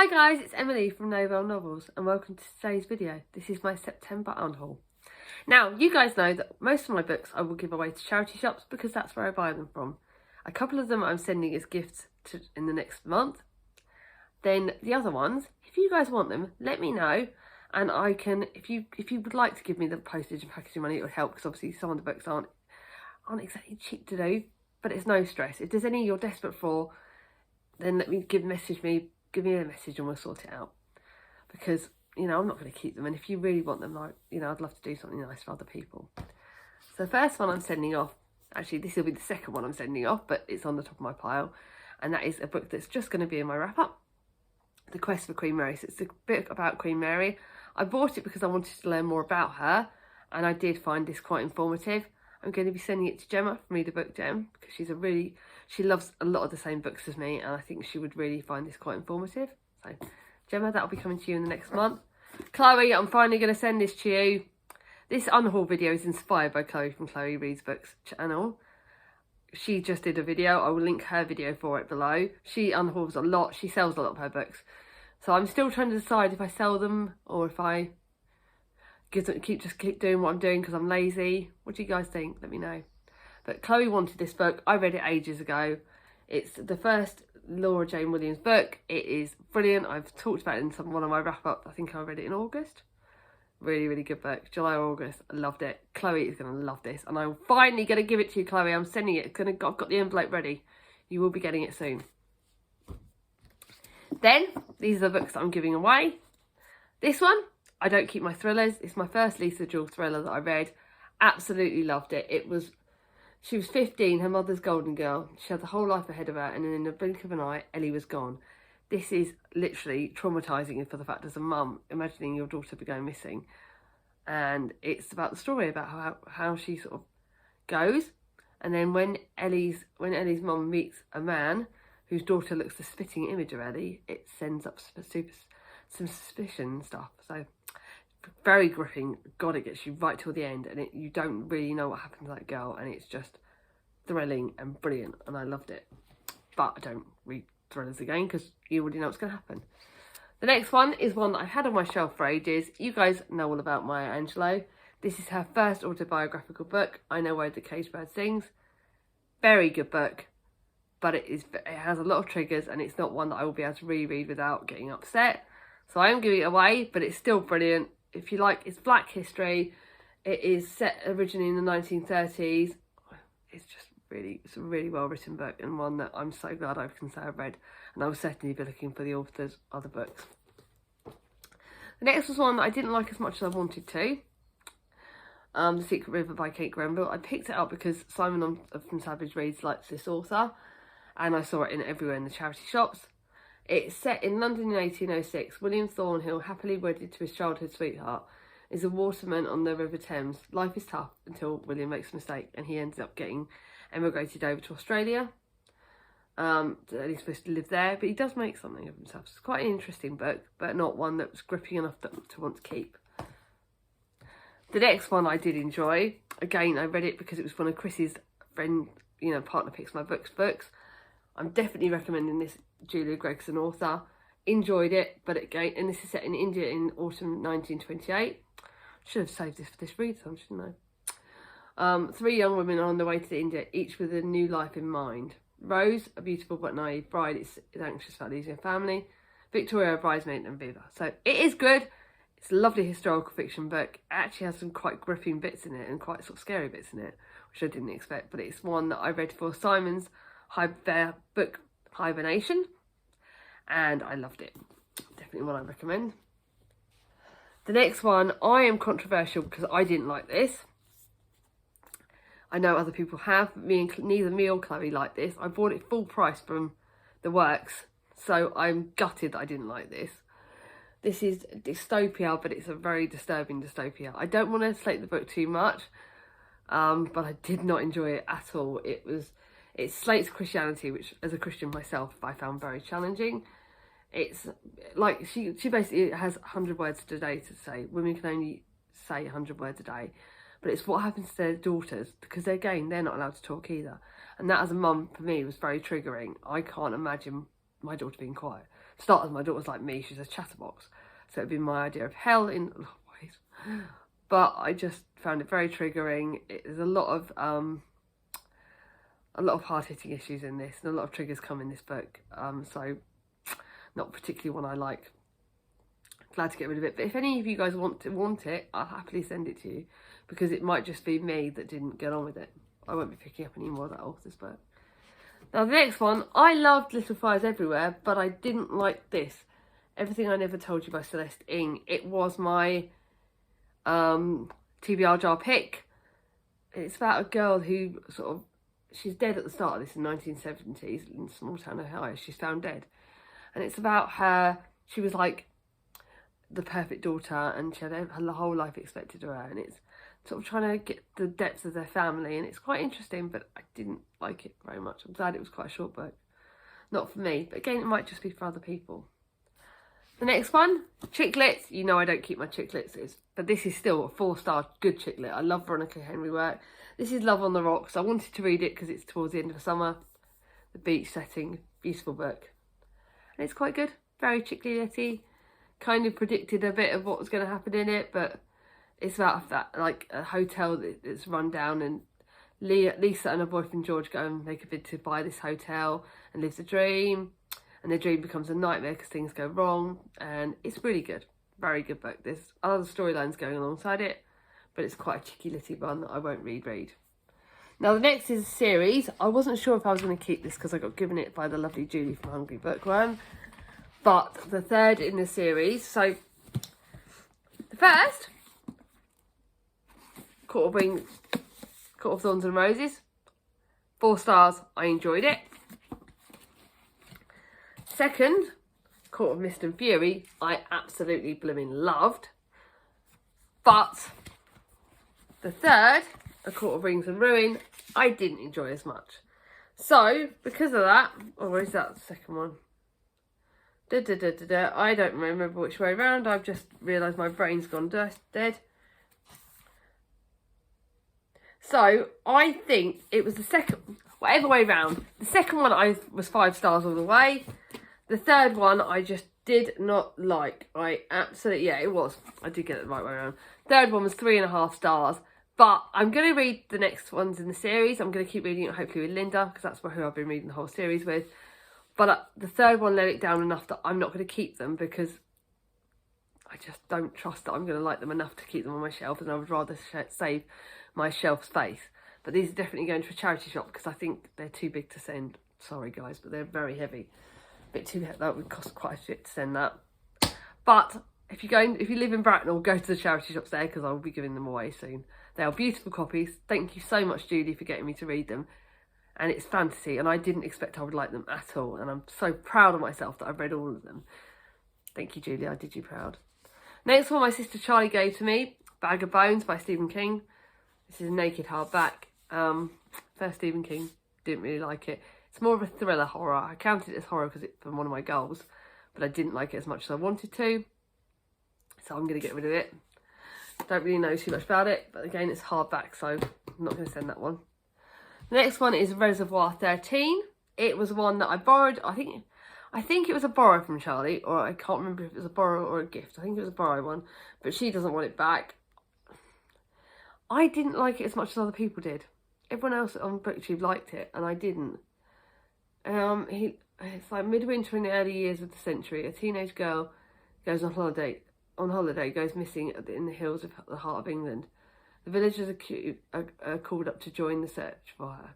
Hi guys, it's Emily from Unhaul Novels and welcome to today's video. This is my September unhaul. Now, you guys know that most of my books I will give away to charity shops because that's where I buy them from. A couple of them I'm sending as gifts in the next month. Then the other ones, if you guys want them, let me know and I can, if you would like to give me the postage and packaging money, it would help because obviously some of the books aren't exactly cheap to do, but it's no stress. If there's any you're desperate for, then give me a message and we'll sort it out, because I'm not going to keep them, and if you really want them, I'd love to do something nice for other people. So the first one I'm sending off, actually this will be the second one I'm sending off, but it's on the top of my pile, and that is a book that's just going to be in my wrap up, The Quest for Queen Mary. So it's a book about Queen Mary. I bought it because I wanted to learn more about her, and I did find this quite informative. I'm going to be sending it to Gemma from Read a Book Gem because she loves a lot of the same books as me, and I think she would really find this quite informative. So Gemma, that'll be coming to you in the next month. Chloe, I'm finally going to send this to you. This unhaul video is inspired by Chloe from Chloe Reads Books channel. She just did a video. I will link her video for it below. She unhauls a lot. She sells a lot of her books. So I'm still trying to decide if I sell them or if I keep doing what I'm doing because I'm lazy. What do you guys think? Let me know. But Chloe wanted this book. I read it ages ago. It's the first Laura Jane Williams book. It is brilliant. I've talked about it in one of my wrap-up. I think I read it in August. Really, really good book. July or August. I loved it. Chloe is going to love this. And I'm finally going to give it to you, Chloe. I'm sending it. I've got the envelope ready. You will be getting it soon. Then, these are the books that I'm giving away. This one, I don't keep my thrillers. It's my first Lisa Jewell thriller that I read. Absolutely loved it. She was 15, her mother's golden girl. She had the whole life ahead of her, and in the blink of an eye, Ellie was gone. This is literally traumatising for the fact as a mum, imagining your daughter be going missing. And it's about the story about how she sort of goes. And then when Ellie's mum meets a man whose daughter looks the spitting image of Ellie, it sends up some suspicion and stuff. So very gripping. God, it gets you right till the end, and you don't really know what happened to that girl, and it's just thrilling and brilliant, and I loved it. But I don't read thrillers again because you already know what's going to happen. The next one is one that I've had on my shelf for ages. You guys know all about Maya Angelou. This is her first autobiographical book, I Know Why the Caged Bird Sings. Very good book, but it has a lot of triggers, and it's not one that I will be able to reread without getting upset. So I am giving it away, but it's still brilliant. If you like, it's Black history. It is set originally in the 1930s. It's a really well written book, and one that I'm so glad I can say I've read. And I will certainly be looking for the author's other books. The next was one that I didn't like as much as I wanted to. The Secret River by Kate Grenville. I picked it up because Simon from Savage Reads likes this author, and I saw it everywhere in the charity shops. It's set in London in 1806. William Thornhill, happily wedded to his childhood sweetheart, is a waterman on the River Thames. Life is tough until William makes a mistake and he ends up getting emigrated over to Australia. He's supposed to live there, but he does make something of himself. It's quite an interesting book, but not one that was gripping enough to want to keep. The next one I did enjoy. Again, I read it because it was one of Chris's partner picks my books. I'm definitely recommending this. Julia Gregson author. Enjoyed it, but again, and this is set in India in autumn 1928. Should have saved this for this read time, shouldn't I? 3 young women are on their way to India, each with a new life in mind. Rose, a beautiful but naive bride, is anxious about losing her family. Victoria, a bridesmaid, and Viva. So it is good. It's a lovely historical fiction book. It actually has some quite gripping bits in it and quite sort of scary bits in it, which I didn't expect. But it's one that I read for Simon's book Hibernation, and I loved it. Definitely one I recommend. The next one, I am controversial because I didn't like this. I know other people have. Neither me or Chloe liked this. I bought it full price from the works, so I'm gutted that I didn't like this. This is dystopia, but it's a very disturbing dystopia. I don't want to slate the book too much, but I did not enjoy it at all. It slates Christianity, which as a Christian myself, I found very challenging. It's like she basically has 100 words a day to say. Women can only say 100 words a day. But it's what happens to their daughters, because they're not allowed to talk either. And that as a mum, for me, was very triggering. I can't imagine my daughter being quiet. Started, my daughter's like me, she's a chatterbox. So it'd be my idea of hell in a lot of ways. But I just found it very triggering. There's a lot of hard-hitting issues in this, and a lot of triggers come in this book. So not particularly one I like. Glad to get rid of it. But if any of you guys want it, I'll happily send it to you, because it might just be me that didn't get on with it. I won't be picking up any more of that author's book. Now the next one, I loved Little Fires Everywhere, but I didn't like this. Everything I Never Told You by Celeste Ng. It was my TBR jar pick. It's about a girl who she's dead at the start of this in the 1970s in small town Ohio. She's found dead. And it's about her, she was like the perfect daughter, and she had her whole life expected of her, and it's sort of trying to get the depths of their family, and it's quite interesting, but I didn't like it very much. I'm glad it was quite a short book. Not for me, but again, it might just be for other people. The next one, chick lit. You know I don't keep my chick lits, but this is still a 4-star good chick lit. I love Veronica Henry work. This is Love on the Rocks. I wanted to read it because it's towards the end of the summer. The beach setting, beautiful book. And it's quite good, very chick litty. Kind of predicted a bit of what was going to happen in it, but it's about that, like a hotel that's run down, and Lisa and her boyfriend George go and make a bid to buy this hotel and lives a dream, and their dream becomes a nightmare because things go wrong, and it's really good, very good book. There's other storylines going alongside it, but it's quite a chicky litty one that I won't read. Now the next is a series. I wasn't sure if I was going to keep this because I got given it by the lovely Julie from Hungry Bookworm. But the third in the series, so the first, Court of Thorns and Roses, 4 stars, I enjoyed it. Second, Court of Mist and Fury, I absolutely blooming loved. But the third, A Court of Rings and Ruin, I didn't enjoy as much. So, because of that, or is that the second one? I don't remember which way around. I've just realised my brain's gone dead. So I think it was the second, whatever way round. The second one I was 5 stars all the way. The third one I just did not like. It was. I did get it the right way around. Third one was 3.5 stars. But I'm going to read the next ones in the series. I'm going to keep reading it hopefully with Linda, because that's who I've been reading the whole series with. But the third one let it down enough that I'm not going to keep them, because I just don't trust that I'm going to like them enough to keep them on my shelf, and I would rather save my shelf space. But these are definitely going to a charity shop, because I think they're too big to send. Sorry guys, but they're very heavy. A bit too heavy. That would cost quite a bit to send that. But if you live in Bracknell, go to the charity shops there, because I will be giving them away soon. They are beautiful copies. Thank you so much, Julie, for getting me to read them. And it's fantasy, and I didn't expect I would like them at all. And I'm so proud of myself that I've read all of them. Thank you, Julie. I did you proud. Next one, my sister Charlie gave to me, Bag of Bones by Stephen King. This is a naked hardback. First Stephen King, didn't really like it. It's more of a thriller horror. I counted it as horror because it's from one of my goals, but I didn't like it as much as I wanted to. So I'm going to get rid of it. Don't really know too much about it, but again, it's hardback, so I'm not going to send that one. The next one is Reservoir 13. It was one that I borrowed. I think it was a borrow from Charlie, or I can't remember if it was a borrow or a gift. I think it was a borrow one, but she doesn't want it back. I didn't like it as much as other people did. Everyone else on BookTube liked it, and I didn't. It's like midwinter in the early years of the century. A teenage girl goes on holiday, goes missing in the hills of the heart of England. The villagers are called up to join the search for her.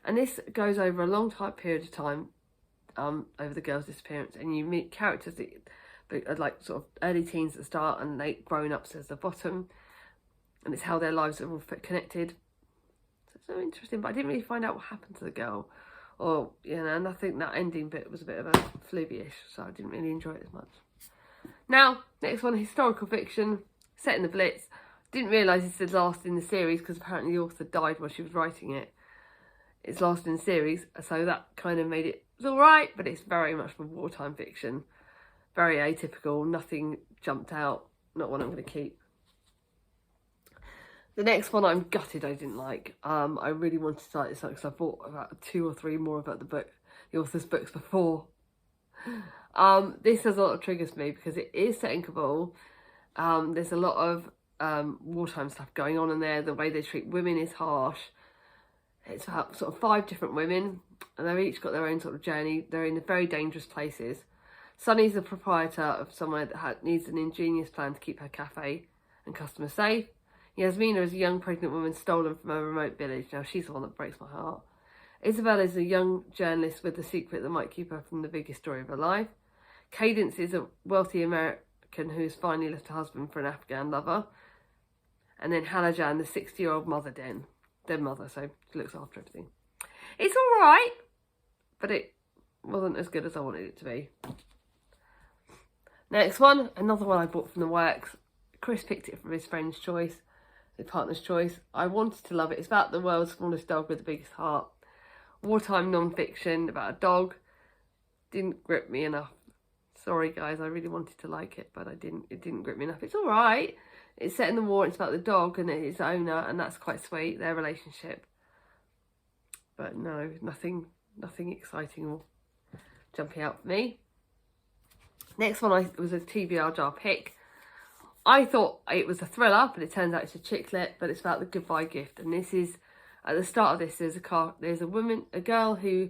And this goes over a long period of time, over the girl's disappearance, and you meet characters that are like sort of early teens at the start and late grown-ups at the bottom, and it's how their lives are all connected. So it's so interesting, but I didn't really find out what happened to the girl, or and I think that ending bit was a bit of a flubby-ish, so I didn't really enjoy it as much. Now, next one, historical fiction, set in the Blitz. Didn't realise it's the last in the series because apparently the author died while she was writing it. It's last in the series, so that kind of made it, it's alright, but it's very much for wartime fiction. Very atypical, nothing jumped out, not one I'm going to keep. The next one I'm gutted I didn't like. I really wanted to like this one because I bought about 2 or 3 more about the author's books before. This has a lot of triggers for me because it is set in Kabul. There's a lot of wartime stuff going on in there. The way they treat women is harsh. It's about sort of 5 different women, and they've each got their own sort of journey. They're in very dangerous places. Sunny's the proprietor of somewhere that needs an ingenious plan to keep her cafe and customers safe. Yasmina is a young pregnant woman stolen from a remote village. Now, she's the one that breaks my heart. Isabel is a young journalist with a secret that might keep her from the biggest story of her life. Cadence is a wealthy American who's finally left her husband for an Afghan lover. And then Halajan, the 60-year-old mother dead mother, so she looks after everything. It's alright, but it wasn't as good as I wanted it to be. Next one, another one I bought from the works. Chris picked it from his friend's choice, his partner's choice. I wanted to love it. It's about the world's smallest dog with the biggest heart. Wartime non-fiction about a dog. Didn't grip me enough. Sorry guys, I really wanted to like it, but it didn't grip me enough. It's alright. It's set in the war, it's about the dog and its owner, and that's quite sweet, their relationship. But no, nothing exciting or jumping out for me. Next one was a TBR jar pick. I thought it was a thriller, but it turns out it's a chick lit, but it's about the goodbye gift. And this is, at the start of this, there's a girl who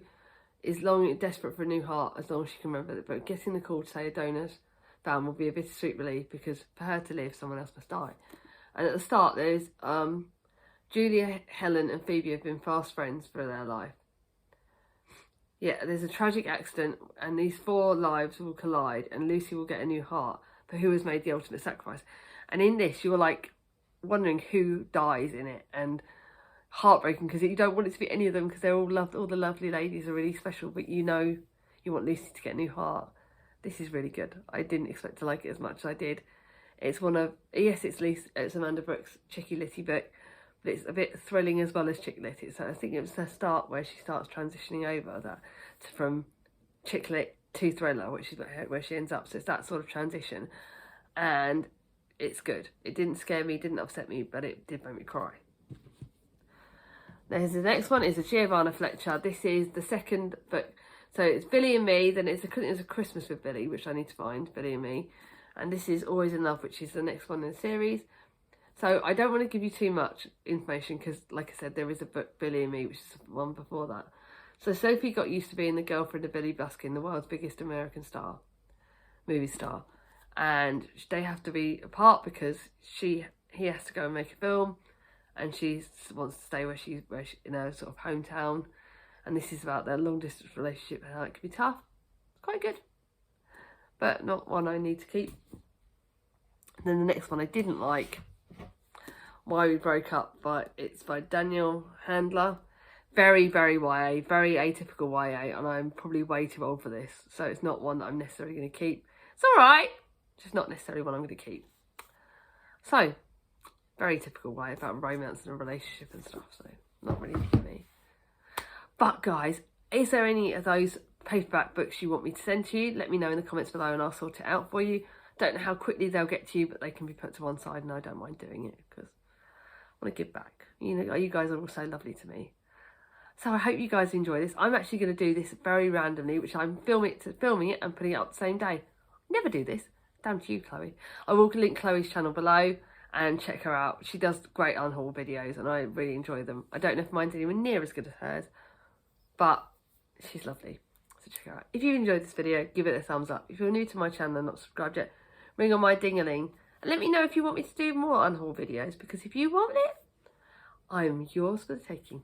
is desperate for a new heart as long as she can remember it, but getting the call to say a donor's found will be a bittersweet relief because for her to live, someone else must die. And at the start, there's Julia, Helen and Phoebe have been fast friends for their life. Yeah, there's a tragic accident and these 4 lives will collide and Lucy will get a new heart for who has made the ultimate sacrifice. And in this, you're like wondering who dies in it, and heartbreaking because you don't want it to be any of them because they're all loved. All the lovely ladies are really special, but you know you want Lucy to get a new heart. This is really good. I didn't expect to like it as much as I did. It's one of, yes, it's Amanda Brooks' Chicky Litty book, but it's a bit thrilling as well as Chick Lit. So I think it was the start where she starts transitioning over from Chick Lit to thriller, which is where she ends up. So it's that sort of transition, and it's good. It didn't scare me, didn't upset me, but it did make me cry. There's the next one is a Giovanna Fletcher. This is the second book. So it's Billy and Me, then it's a Christmas with Billy, which I need to find, Billy and Me. And this is Always in Love, which is the next one in the series. So I don't want to give you too much information because, like I said, there is a book, Billy and Me, which is the one before that. So Sophie got used to being the girlfriend of Billy Buskin, the world's biggest American movie star. And they have to be apart because he has to go and make a film and she wants to stay where she in her sort of hometown. And this is about their long distance relationship and how it can be tough. Quite good, but not one I need to keep. And then the next one I didn't like, Why We Broke Up, but it's by Daniel Handler. Very, very YA, very atypical YA, and I'm probably way too old for this, so it's not one that I'm necessarily going to keep. It's alright, just not necessarily one I'm going to keep. So, very typical YA about romance and a relationship and stuff, so not really for me. But guys, is there any of those paperback books you want me to send to you? Let me know in the comments below and I'll sort it out for you. Don't know how quickly they'll get to you, but they can be put to one side and I don't mind doing it because I want to give back. You know, you guys are all so lovely to me. So I hope you guys enjoy this. I'm actually going to do this very randomly, which I'm filming it and putting it up the same day. Never do this. Down to you, Chloe. I will link Chloe's channel below and check her out. She does great unhaul videos and I really enjoy them. I don't know if mine's anywhere near as good as hers, but she's lovely. So check her out. If you enjoyed this video, give it a thumbs up. If you're new to my channel and not subscribed yet, ring on my ding-a-ling. And let me know if you want me to do more unhaul videos, because if you want it, I'm yours for the taking.